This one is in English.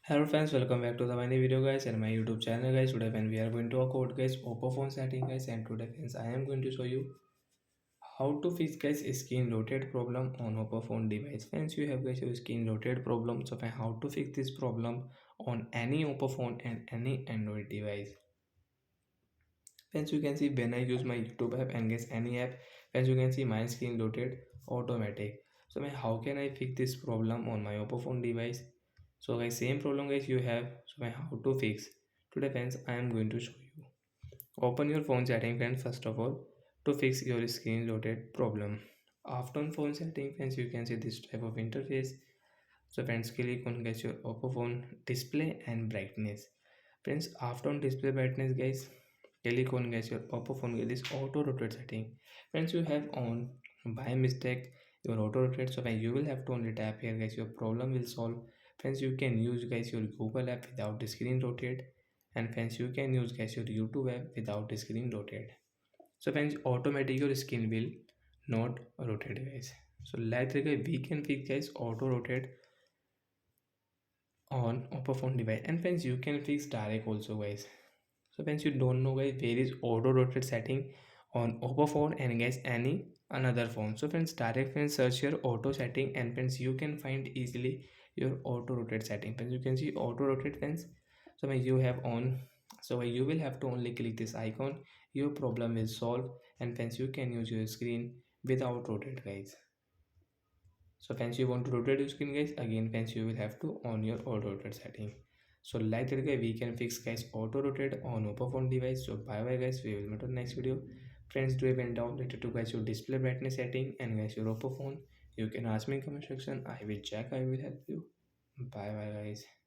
Hello friends, welcome back to the many video guys and my YouTube channel guys. Today when we are going to talk about guys Oppo phone setting guys, and today friends I am going to show you how to fix guys screen rotate problem on Oppo phone device. Friends, you have guys your screen rotate problem, so how to fix this problem on any Oppo phone and any Android device. Friends, you can see when I use my YouTube app and guys any app, friends you can see my screen rotate automatic. So how can I fix this problem on my Oppo phone device? So guys, same problem guys you have. So how to fix? Today friends I am going to show you. Open your phone setting friends first of all to fix your screen rotate problem. After on phone setting friends you can see this type of interface. So friends, click on guys your Oppo phone display and brightness. Friends, after on display brightness guys, click on guys your Oppo phone with this auto rotate setting. Friends, you have on by mistake your auto rotate, so when you will have to only tap here guys, your problem will solve. Friends, you can use guys your Google app without the screen rotate, and friends you can use guys your YouTube app without the screen rotate. So friends, automatically your screen will not rotate guys. So like that we can fix guys auto rotate on Oppo phone device. And friends, you can fix direct also guys. So friends, you don't know guys where is auto rotate setting on Oppo phone and guys any another phone. So friends, direct friends search your auto setting, and friends you can find easily your auto rotate setting. Friends, you can see auto rotate friends. So when you have on, so you will have to only click this icon, your problem will solve, and friends you can use your screen without rotate guys. So friends, you want to rotate your screen guys, again friends you will have to on your auto rotate setting. So like that guys we can fix guys auto rotate on Oppo phone device. So bye bye guys, we will meet on next video. Friends, do even down related to guys your display brightness setting and guys your Oppo phone, you can ask me in comment section, I will check, I will help you. Bye bye guys.